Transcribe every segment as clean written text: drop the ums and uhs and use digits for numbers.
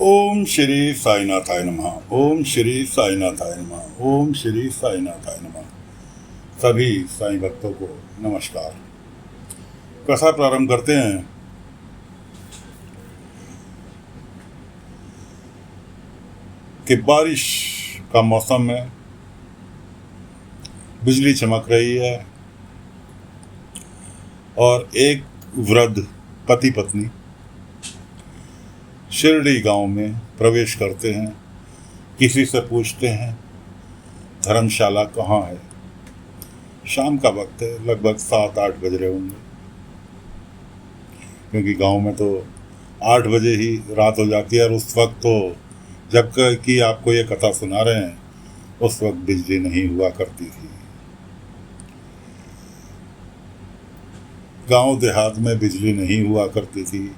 ओम श्री साईनाथाय नमः। ओम श्री साईनाथाय नमः। ओम श्री साईनाथाय नमः। सभी साईं भक्तों को नमस्कार। कथा प्रारंभ करते हैं। कि बारिश का मौसम है, बिजली चमक रही है और एक वृद्ध पति पत्नी शिरडी गांव में प्रवेश करते हैं। किसी से पूछते हैं धर्मशाला कहाँ है। शाम का वक्त है, लगभग 7-8 बज रहे होंगे, क्योंकि गांव में तो 8 बजे ही रात हो जाती है। और उस वक्त तो जब कि आपको ये कथा सुना रहे हैं, उस वक्त बिजली नहीं हुआ करती थी। गांव देहात में बिजली नहीं हुआ करती थी।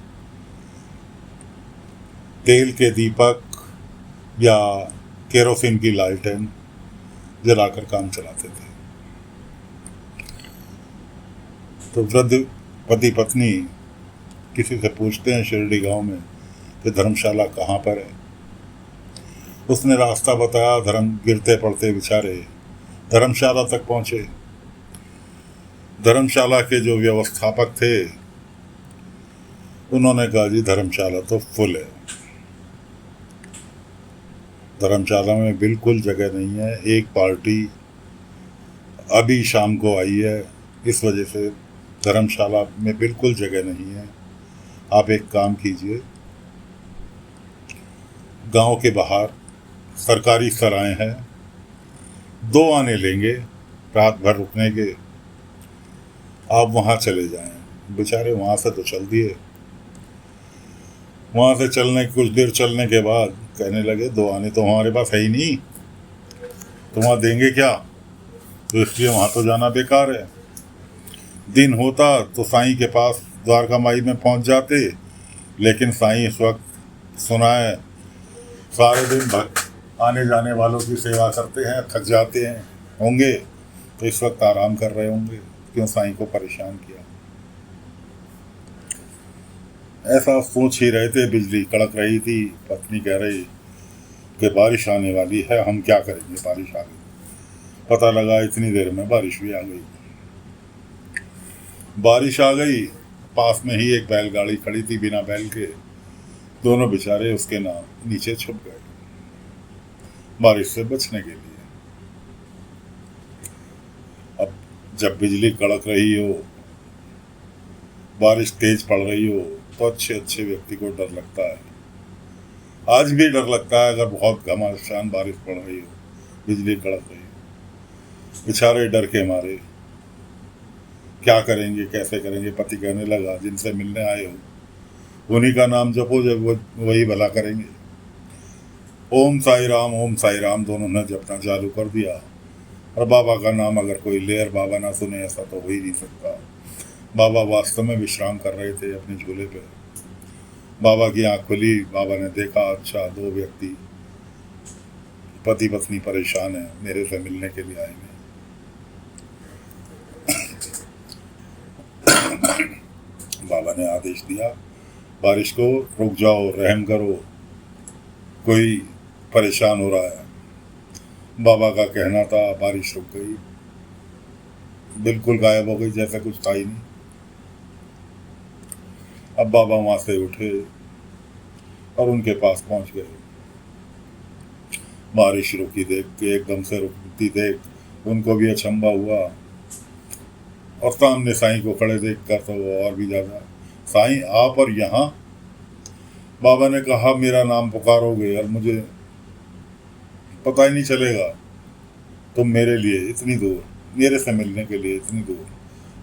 तेल के दीपक या केरोसिन की लालटेन जलाकर काम चलाते थे। तो वृद्ध पति पत्नी किसी से पूछते हैं शिरडी गांव में कि धर्मशाला कहाँ पर है। उसने रास्ता बताया। गिरते पड़ते बेचारे धर्मशाला तक पहुंचे। धर्मशाला के जो व्यवस्थापक थे उन्होंने कहा, जी धर्मशाला तो फुल है, धर्मशाला में बिल्कुल जगह नहीं है। एक पार्टी अभी शाम को आई है, इस वजह से धर्मशाला में बिल्कुल जगह नहीं है। आप एक काम कीजिए, गांव के बाहर सरकारी सराय हैं, 2 आने लेंगे रात भर रुकने के, आप वहाँ चले जाएं। बेचारे वहाँ से तो चल दिए। वहाँ से कुछ देर चलने के बाद कहने लगे, 2 आने तो हमारे पास है ही नहीं, तो वहाँ देंगे क्या, तो इसलिए वहाँ तो जाना बेकार है। दिन होता तो साईं के पास द्वारका माई में पहुँच जाते, लेकिन साईं इस वक्त सुना है सारे दिन भक्त आने जाने वालों की सेवा करते हैं, थक जाते हैं होंगे, तो इस वक्त आराम कर रहे होंगे, क्यों साईं को परेशान किया। ऐसा सोच ही रहे थे। बिजली कड़क रही थी। पत्नी कह रही कि बारिश आने वाली है, हम क्या करेंगे, बारिश आ गई। पता लगा इतनी देर में बारिश भी आ गई। बारिश आ गई, पास में ही एक बैलगाड़ी खड़ी थी बिना बैल के। दोनों बेचारे उसके नीचे छुप गए बारिश से बचने के लिए। अब जब बिजली कड़क रही हो, बारिश तेज पड़ रही हो, तो अच्छे व्यक्ति को डर लगता है। आज भी डर लगता है अगर बहुत घमासान बारिश पड़ रही हो, बिजली कड़क रही हो। बेचारे डर के मारे क्या करेंगे, कैसे करेंगे। पति कहने लगा, जिनसे मिलने आए हो उन्हीं का नाम जपो, जब वो वही भला करेंगे। ओम साई राम दोनों ने जपना चालू कर दिया। और बाबा का नाम अगर कोई ले और बाबा ना सुने, ऐसा तो हो ही नहीं सकता। बाबा वास्तव में विश्राम कर रहे थे अपने झूले पे। बाबा की आंख खुली। बाबा ने देखा, अच्छा 2 व्यक्ति पति पत्नी परेशान है, मेरे से मिलने के लिए आए हैं। बाबा ने आदेश दिया, बारिश को रुक जाओ, रहम करो, कोई परेशान हो रहा है। बाबा का कहना था, बारिश रुक गई, बिल्कुल गायब हो गई, जैसा कुछ था ही नहीं। अब बाबा वहां से उठे और उनके पास पहुंच गए। बारिश रुकी देख के, एकदम से रुकती देख उनको भी अचंभा हुआ। और सामने साईं को खड़े देख कर तो वो और भी ज्यादा, साईं आप और यहाँ। बाबा ने कहा, मेरा नाम पुकारोगे और मुझे पता ही नहीं चलेगा। तुम मेरे लिए इतनी दूर, मेरे से मिलने के लिए इतनी दूर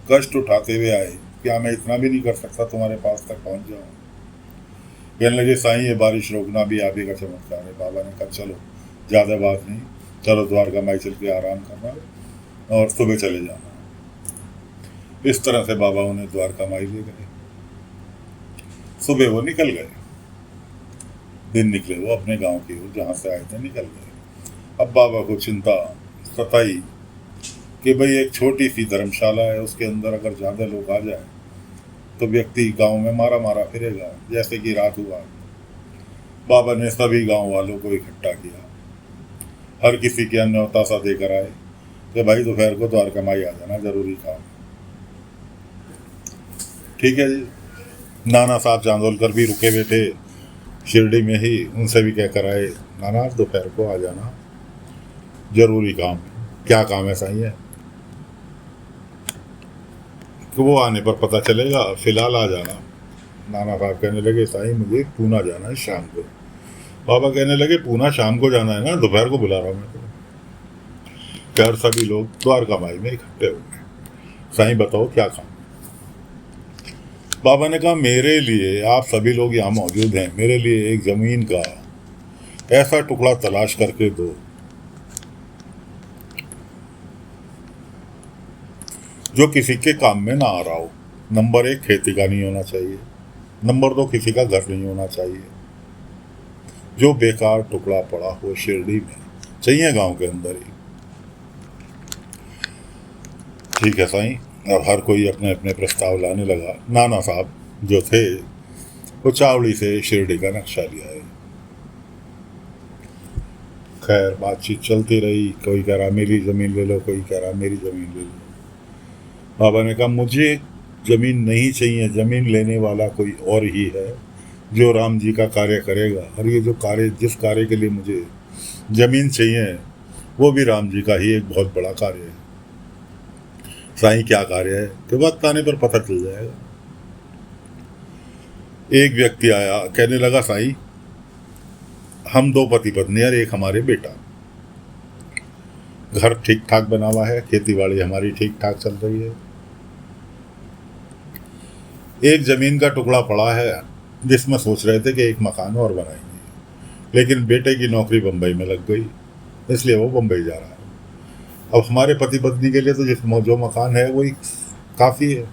कष्ट उठाते हुए आए, क्या मैं इतना भी नहीं कर सकता तुम्हारे पास तक पहुंच जाऊं। कहने लगे, साईं ये बारिश रोकना भी आप ही का चमत्कार है। बाबा ने कहा, चलो ज़्यादा बात नहीं, चलो द्वारका माई चल के आराम करना और सुबह चले जाना। इस तरह से बाबा उन्हें द्वारका माई ले गए। सुबह वो निकल गए, दिन निकले वो अपने गांव की ओर, जहाँ से आए थे निकल गए। अब बाबा को चिंता सताई कि भाई एक छोटी सी धर्मशाला है, उसके अंदर अगर ज़्यादा लोग आ जाए तो व्यक्ति गांव में मारा मारा फिरेगा, जैसे कि रात हुआ। बाबा ने सभी गांव वालों को इकट्ठा किया, हर किसी के न्योता सा देकर आए कि भाई दोपहर को द्वारका माई आ जाना, जरूरी काम। ठीक है जी। नाना साहब चांदोलकर भी रुके हुए थे शिरडी में ही, उनसे भी कह कर आए, नाना दोपहर को आ जाना, जरूरी काम। क्या काम ऐसा ही है कि वो आने पर पता चलेगा, फिलहाल आ जाना। नाना साहब कहने लगे, साईं मुझे पूना जाना है शाम को। बाबा कहने लगे, पूना शाम को जाना है ना, दोपहर को बुला रहा हूँ मैं तो। खैर सभी लोग द्वारका माई में इकट्ठे हो गए। साईं बताओ क्या काम। बाबा ने कहा, मेरे लिए, आप सभी लोग यहाँ मौजूद हैं, मेरे लिए एक जमीन का ऐसा टुकड़ा तलाश करके दो जो किसी के काम में ना आ रहा हो। नंबर 1 खेती का नहीं होना चाहिए, नंबर 2 किसी का घर नहीं होना चाहिए, जो बेकार टुकड़ा पड़ा हो शिरडी में, चाहिए गांव के अंदर ही। ठीक है साईं। अब हर कोई अपने अपने प्रस्ताव लाने लगा। नाना साहब जो थे वो चावड़ी से शिरडी का नक्शा लिया है। खैर बातचीत चलती रही, कोई कह रहा मेरी ज़मीन ले लो, कोई कह रहा मेरी ज़मीन ले लो। बाबा ने कहा, मुझे ज़मीन नहीं चाहिए, ज़मीन लेने वाला कोई और ही है जो राम जी का कार्य करेगा, और ये जो कार्य, जिस कार्य के लिए मुझे ज़मीन चाहिए वो भी राम जी का ही एक बहुत बड़ा कार्य है। साईं क्या कार्य है कि वक्त आने पर पता चल जाएगा। एक व्यक्ति आया, कहने लगा, साईं हम 2 पति पत्नी और एक हमारे बेटा, घर ठीक ठाक बना हुआ है, खेती बाड़ी हमारी ठीक ठाक चल रही है, एक जमीन का टुकड़ा पड़ा है जिसमें सोच रहे थे कि एक मकान और बनाएंगे, लेकिन बेटे की नौकरी बम्बई में लग गई, इसलिए वो बम्बई जा रहा है। अब हमारे पति पत्नी के लिए तो जो मकान है वही काफ़ी है,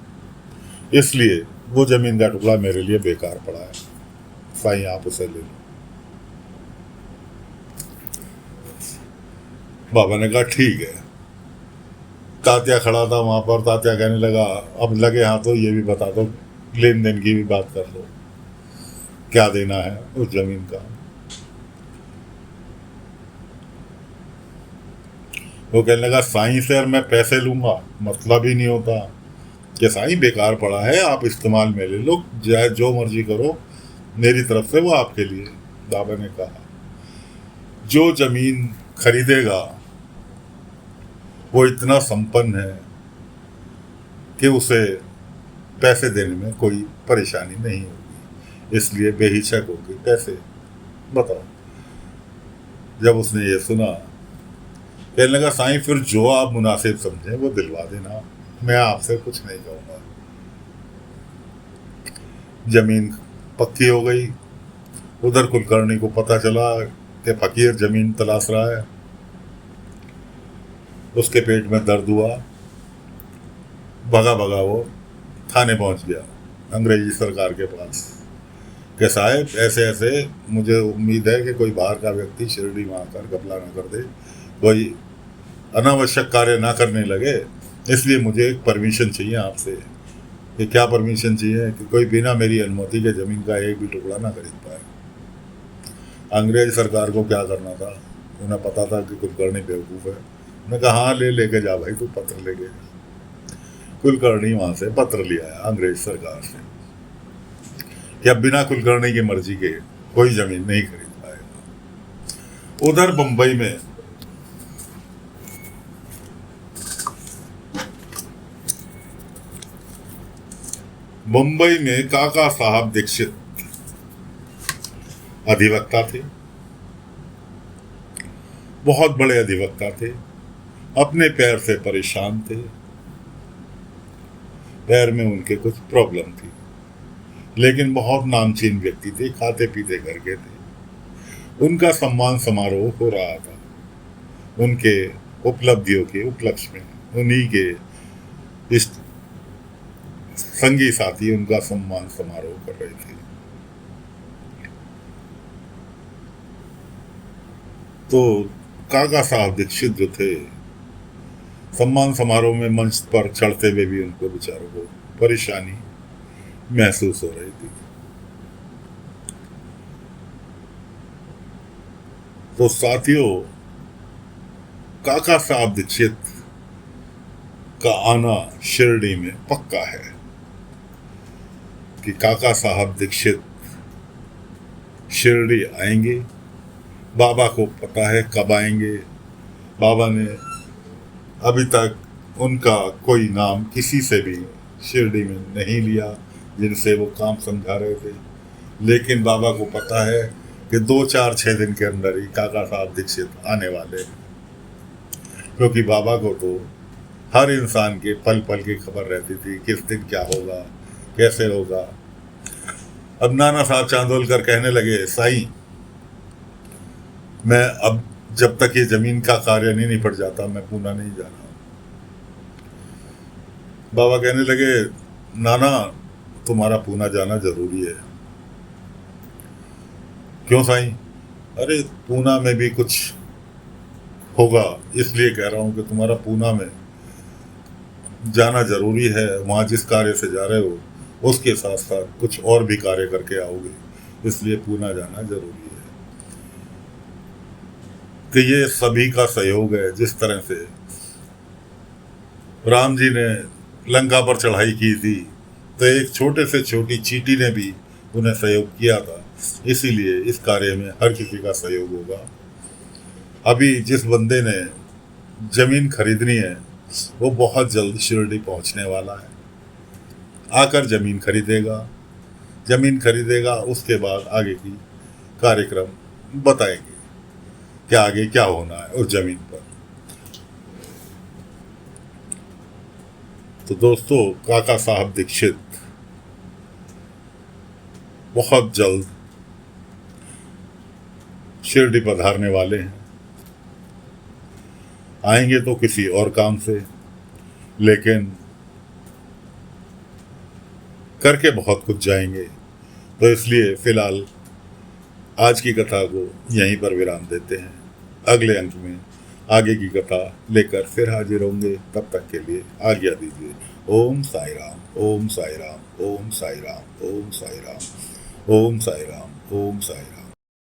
इसलिए वो ज़मीन का टुकड़ा मेरे लिए बेकार पड़ा है, साईं आप उसे ले लो। बाबा ने कहा, ठीक है। तात्या खड़ा था वहाँ पर, तात्या कहने लगा, अब लगे हाथ तो ये भी बता दो, लेन देन की भी बात कर लो, क्या देना है उस जमीन का। वो कहने लगा, साईं से मैं पैसे लूंगा, मतलब ही नहीं होता कि साईं बेकार पड़ा है, आप इस्तेमाल में ले लो, चाहे जो मर्जी करो, मेरी तरफ से वो आपके लिए। बाबा ने कहा, जो जमीन खरीदेगा वो इतना संपन्न है कि उसे पैसे देने में कोई परेशानी नहीं होगी, इसलिए बेहिचक होगी पैसे। बताओ। जब उसने ये सुना, कहने लगा, साईं फिर जो आप मुनासिब समझे वो दिलवा देना, मैं आपसे कुछ नहीं कहूँगा। जमीन पक्की हो गई। उधर कुलकर्णी को पता चला कि फकीर जमीन तलाश रहा है, उसके पेट में दर्द हुआ, भगा भगा वो थाने पहुंच गया, अंग्रेजी सरकार के पास, कि साहब ऐसे ऐसे मुझे उम्मीद है कि कोई बाहर का व्यक्ति शिरडी में आकर घपला ना कर दे, कोई अनावश्यक कार्य ना करने लगे, इसलिए मुझे एक परमिशन चाहिए आपसे। कि क्या परमिशन चाहिए? कि कोई बिना मेरी अनुमति के ज़मीन का एक भी टुकड़ा ना खरीद पाए। अंग्रेज सरकार को क्या करना था, उन्हें पता था कि कुलकर्णी बेवकूफ़ है। उन्होंने कहा, हाँ लेके जा भाई, तू पत्र लेके जा। कुलकर्णी वहाँ से पत्र ले आया अंग्रेज सरकार से कि अब बिना कुलकर्णी की मर्जी के कोई ज़मीन नहीं खरीद पाएगा। उधर मुंबई में काका साहब दीक्षित अधिवक्ता थे, बहुत बड़े अधिवक्ता थे, अपने पैर से परेशान थे, पैर में उनके कुछ प्रॉब्लम थी, लेकिन बहुत नामचीन व्यक्ति थे, खाते पीते घर के थे। उनका सम्मान समारोह हो रहा था, उनके उपलब्धियों के उपलक्ष्य में उन्हीं के इष्ट संगी साथी उनका सम्मान समारोह कर रहे थे। तो काका साहब दीक्षित जो थे, सम्मान समारोह में मंच पर चढ़ते हुए भी उनको बेचारों को परेशानी महसूस हो रही थी। तो साथियों, काका साहब दीक्षित का आना शिरडी में पक्का है कि काका साहब दीक्षित शिरडी आएंगे। बाबा को पता है कब आएंगे। बाबा ने अभी तक उनका कोई नाम किसी से भी शिरडी में नहीं लिया जिनसे वो काम समझा रहे थे, लेकिन बाबा को पता है कि 2-4-6 दिन के अंदर ही काका साहब दीक्षित आने वाले हैं, क्योंकि बाबा को तो हर इंसान के पल पल की खबर रहती थी, किस दिन क्या होगा, कैसे होगा। अब नाना साहब चांदोलकर कहने लगे, साईं मैं अब जब तक ये जमीन का कार्य नहीं निपट जाता मैं पूना नहीं जा रहा। बाबा कहने लगे, नाना तुम्हारा पूना जाना जरूरी है। क्यों साईं? अरे पूना में भी कुछ होगा, इसलिए कह रहा हूं कि तुम्हारा पूना में जाना जरूरी है। वहां जिस कार्य से जा रहे हो उसके साथ साथ कुछ और भी कार्य करके आओगे, इसलिए पूना जाना जरूरी है। कि ये सभी का सहयोग है। जिस तरह से राम जी ने लंका पर चढ़ाई की थी तो एक छोटे से छोटी चींटी ने भी उन्हें सहयोग किया था, इसीलिए इस कार्य में हर किसी का सहयोग होगा। अभी जिस बंदे ने जमीन खरीदनी है वो बहुत जल्द शिरडी पहुंचने वाला है, आकर जमीन खरीदेगा। उसके बाद आगे की कार्यक्रम बताएंगे कि आगे क्या होना है उस जमीन पर। तो दोस्तों, काका साहब दीक्षित बहुत जल्द शिरडी पधारने वाले हैं। आएंगे तो किसी और काम से, लेकिन करके बहुत कुछ जाएंगे। तो इसलिए फिलहाल आज की कथा को यहीं पर विराम देते हैं। अगले अंक में आगे की कथा लेकर फिर हाजिर होंगे। तब तक के लिए आज्ञा दीजिए। ओम साई राम, ओम साई राम, ओम साई राम, ओम साई राम, ओम साई राम, ओम साई राम।